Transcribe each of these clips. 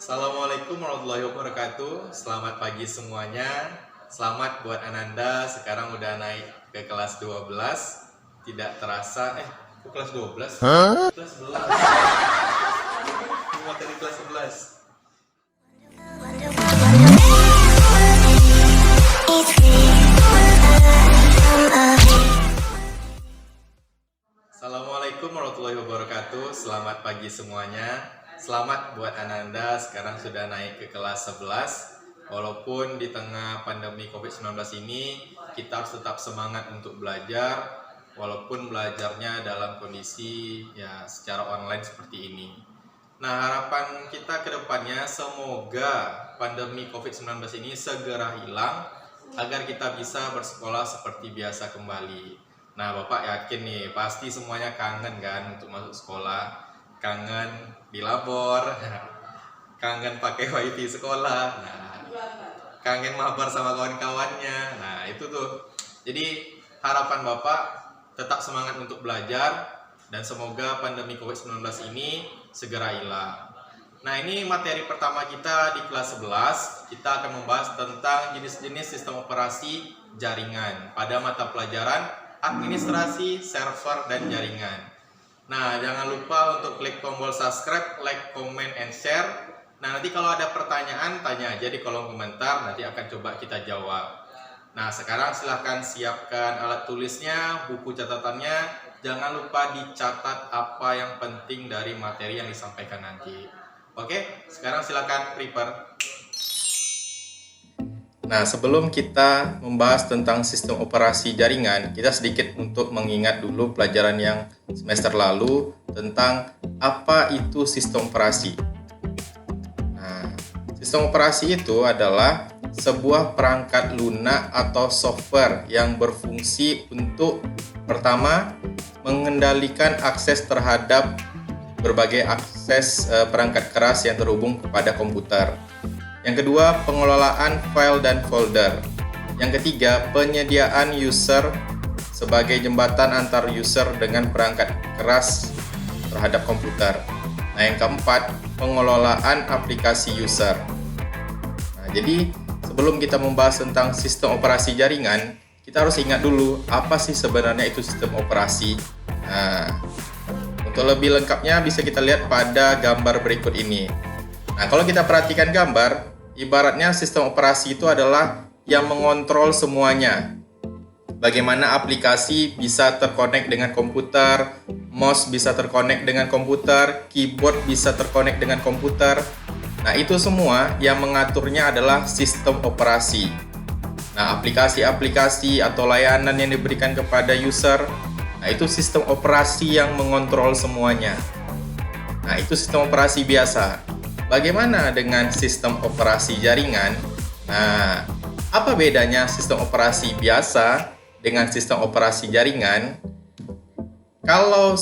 Assalamualaikum warahmatullahi wabarakatuh. Selamat pagi semuanya. Selamat buat Ananda, sekarang udah naik ke kelas 12. Tidak terasa, kok kelas 12? Kelas 11. Materi kelas 11. Assalamualaikum warahmatullahi wabarakatuh. Selamat pagi semuanya. Selamat buat Ananda, sekarang sudah naik ke kelas 11. Walaupun di tengah pandemi COVID-19 ini, kita harus tetap semangat untuk belajar, walaupun belajarnya dalam kondisi ya secara online seperti ini. Nah, harapan kita ke depannya semoga pandemi COVID-19 ini segera hilang agar kita bisa bersekolah seperti biasa kembali. Nah, Bapak yakin nih, pasti semuanya kangen kan untuk masuk sekolah, kangen di labor, kangen pakai wifi sekolah, kangen mabar sama kawan-kawannya. Nah, itu tuh. Jadi, harapan Bapak tetap semangat untuk belajar dan semoga pandemi COVID-19 ini segera hilang. Nah, ini materi pertama kita di kelas 11. Kita akan membahas tentang jenis-jenis sistem operasi jaringan pada mata pelajaran administrasi, server, dan jaringan. Nah, jangan lupa untuk klik tombol subscribe, like, comment, and share. Nah, nanti kalau ada pertanyaan, tanya aja di kolom komentar, nanti akan coba kita jawab. Nah, sekarang silahkan siapkan alat tulisnya, buku catatannya. Jangan lupa dicatat apa yang penting dari materi yang disampaikan nanti. Oke, sekarang silahkan prepare. Nah, sebelum kita membahas tentang sistem operasi jaringan, kita sedikit untuk mengingat dulu pelajaran yang semester lalu tentang apa itu sistem operasi. Nah, sistem operasi itu adalah sebuah perangkat lunak atau software yang berfungsi untuk pertama, mengendalikan akses terhadap berbagai akses perangkat keras yang terhubung kepada komputer. Yang kedua, pengelolaan file dan folder. Yang ketiga, penyediaan user sebagai jembatan antar user dengan perangkat keras terhadap komputer. Nah, yang keempat, pengelolaan aplikasi user. Nah, jadi sebelum kita membahas tentang sistem operasi jaringan, kita harus ingat dulu apa sih sebenarnya itu sistem operasi. Nah, untuk lebih lengkapnya bisa kita lihat pada gambar berikut ini. Nah, kalau kita perhatikan gambar, ibaratnya sistem operasi itu adalah yang mengontrol semuanya. Bagaimana aplikasi bisa terkonek dengan komputer, mouse bisa terkonek dengan komputer, keyboard bisa terkonek dengan komputer. Nah, itu semua yang mengaturnya adalah sistem operasi. Nah, aplikasi-aplikasi atau layanan yang diberikan kepada user, nah itu sistem operasi yang mengontrol semuanya. Nah, itu sistem operasi biasa. Bagaimana dengan sistem operasi jaringan? Nah, apa bedanya sistem operasi biasa dengan sistem operasi jaringan? Kalau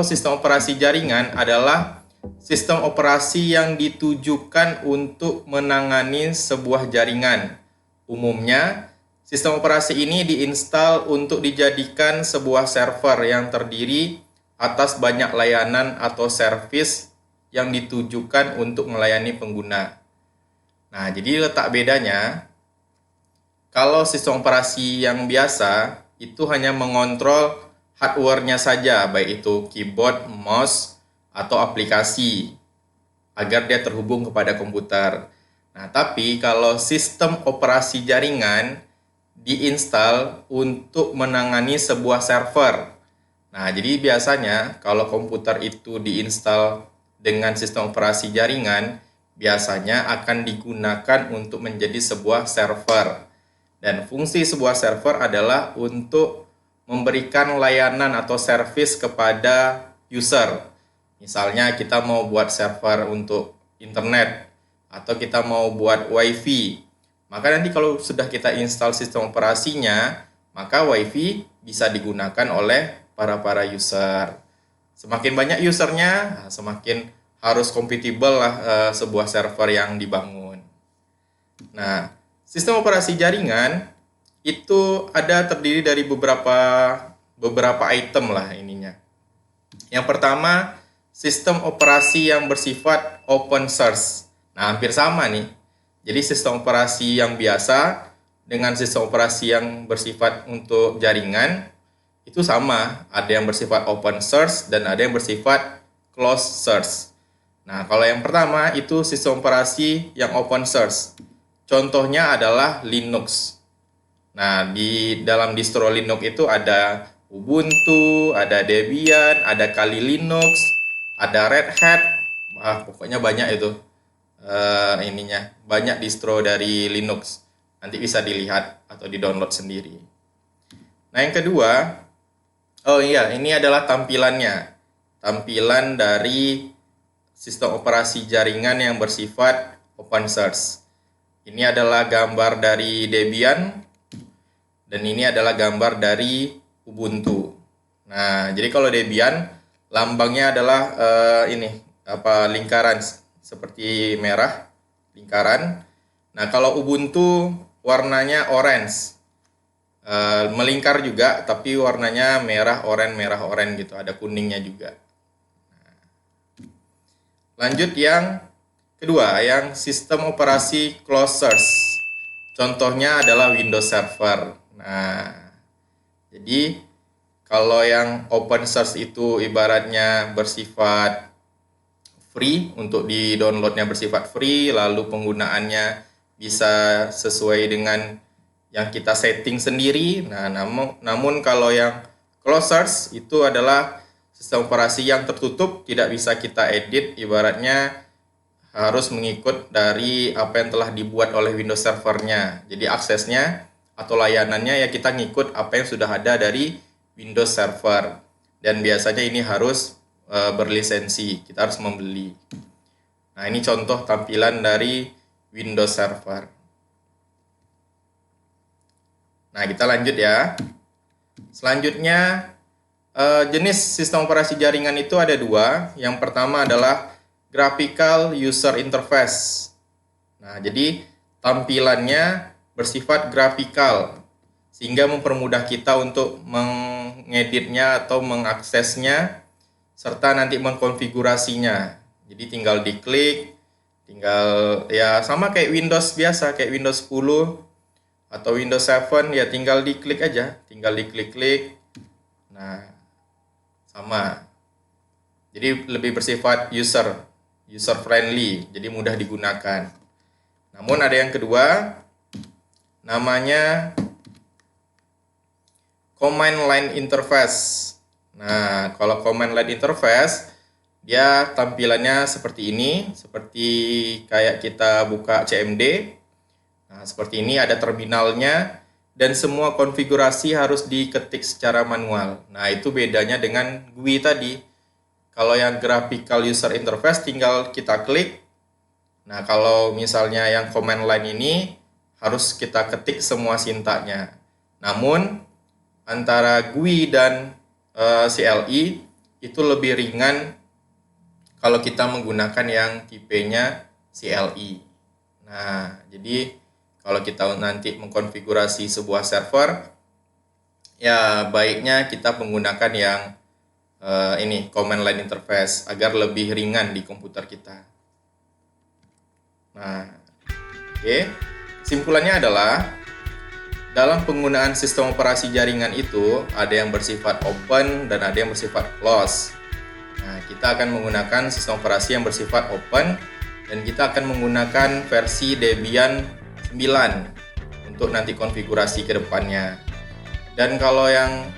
sistem operasi jaringan adalah sistem operasi yang ditujukan untuk menangani sebuah jaringan. Umumnya, sistem operasi ini diinstal untuk dijadikan sebuah server yang terdiri atas banyak layanan atau servis yang ditujukan untuk melayani pengguna. Nah, jadi letak bedanya, kalau sistem operasi yang biasa, itu hanya mengontrol hardware-nya saja, baik itu keyboard, mouse, atau aplikasi, agar dia terhubung kepada komputer. Nah, tapi kalau sistem operasi jaringan diinstal untuk menangani sebuah server. Nah, jadi biasanya kalau komputer itu diinstal dengan sistem operasi jaringan, biasanya akan digunakan untuk menjadi sebuah server. Dan fungsi sebuah server adalah untuk memberikan layanan atau servis kepada user. Misalnya kita mau buat server untuk internet, atau kita mau buat wifi. Maka nanti kalau sudah kita install sistem operasinya, maka wifi bisa digunakan oleh para user. Semakin banyak usernya, semakin harus kompatibel lah sebuah server yang dibangun. Nah, sistem operasi jaringan itu terdiri dari beberapa item lah ininya. Yang pertama, sistem operasi yang bersifat open source. Nah, hampir sama nih. Jadi sistem operasi yang biasa dengan sistem operasi yang bersifat untuk jaringan itu sama. Ada yang bersifat open source dan ada yang bersifat closed source. Nah, kalau yang pertama itu sistem operasi yang open source. Contohnya adalah Linux. Nah, di dalam distro Linux itu ada Ubuntu, ada Debian, ada Kali Linux, ada Red Hat. Pokoknya banyak itu banyak distro dari Linux. Nanti bisa dilihat atau di-download sendiri. Nah, yang kedua, ini adalah tampilannya. Tampilan dari sistem operasi jaringan yang bersifat open source. Ini adalah gambar dari Debian dan ini adalah gambar dari Ubuntu. Nah, jadi kalau Debian lambangnya adalah lingkaran seperti merah, lingkaran. Nah, kalau Ubuntu warnanya orange. Melingkar juga tapi warnanya merah oranye gitu, ada kuningnya juga. Lanjut yang kedua, yang sistem operasi closed source. Contohnya adalah Windows Server. Nah, jadi kalau yang open source itu ibaratnya bersifat free, untuk di-downloadnya bersifat free, lalu penggunaannya bisa sesuai dengan yang kita setting sendiri. Nah, namun kalau yang closed source itu adalah sistem operasi yang tertutup, tidak bisa kita edit, ibaratnya harus mengikut dari apa yang telah dibuat oleh Windows Servernya. Jadi aksesnya atau layanannya ya kita ngikut apa yang sudah ada dari Windows Server. Dan biasanya ini harus berlisensi, kita harus membeli. Nah, ini contoh tampilan dari Windows Server. Nah, kita lanjut ya. Selanjutnya, jenis sistem operasi jaringan itu ada dua. Yang pertama adalah Graphical User Interface. Nah, jadi tampilannya bersifat grafikal, sehingga mempermudah kita untuk mengeditnya atau mengaksesnya, serta nanti mengkonfigurasinya. Jadi tinggal diklik, ya sama kayak Windows biasa, kayak Windows 10 atau Windows 7, ya tinggal diklik aja, tinggal diklik-klik. Nah, sama. Jadi lebih bersifat user friendly, jadi mudah digunakan. Namun ada yang kedua, namanya Command Line Interface. Nah, kalau Command Line Interface, dia tampilannya seperti ini, seperti kayak kita buka CMD. Nah, seperti ini ada terminalnya dan semua konfigurasi harus diketik secara manual. Nah, itu bedanya dengan GUI tadi. Kalau yang Graphical User Interface tinggal kita klik. Nah, kalau misalnya yang command line ini harus kita ketik semua sintaknya. Namun antara GUI dan CLI itu lebih ringan kalau kita menggunakan yang tipenya CLI. Nah, jadi kalau kita nanti mengkonfigurasi sebuah server, ya baiknya kita menggunakan yang command line interface agar lebih ringan di komputer kita. Nah, oke. Kesimpulannya adalah dalam penggunaan sistem operasi jaringan itu ada yang bersifat open dan ada yang bersifat close. Nah, kita akan menggunakan sistem operasi yang bersifat open dan kita akan menggunakan versi Debian 9 untuk nanti konfigurasi ke depannya. Dan kalau yang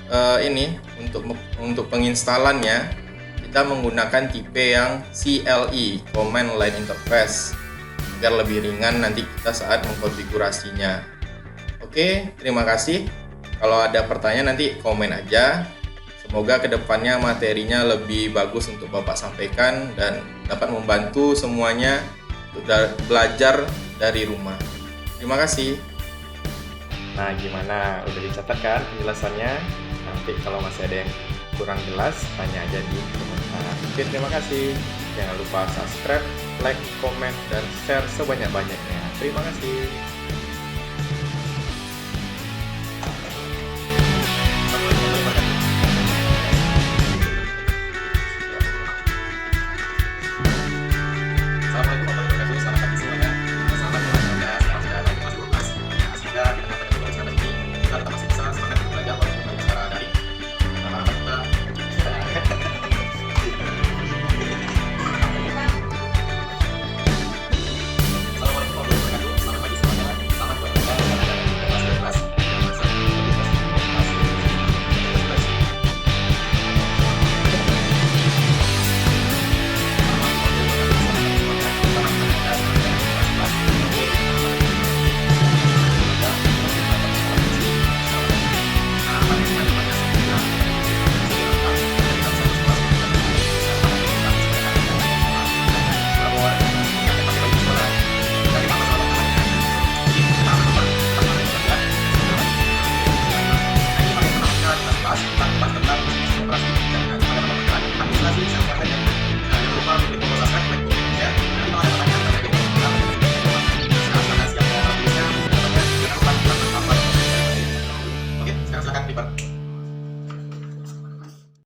untuk penginstalannya kita menggunakan tipe yang CLI, Command Line Interface, agar lebih ringan nanti kita saat mengkonfigurasinya. Oke, terima kasih. Kalau ada pertanyaan nanti komen aja. Semoga kedepannya materinya lebih bagus untuk Bapak sampaikan dan dapat membantu semuanya untuk belajar dari rumah. Terima kasih. Nah, gimana? Udah dicatat kan penjelasannya? Nanti kalau masih ada yang kurang jelas, tanya aja di komentar. Oke, terima kasih. Jangan lupa subscribe, like, komen, dan share sebanyak-banyaknya. Terima kasih. Silakan Ivan.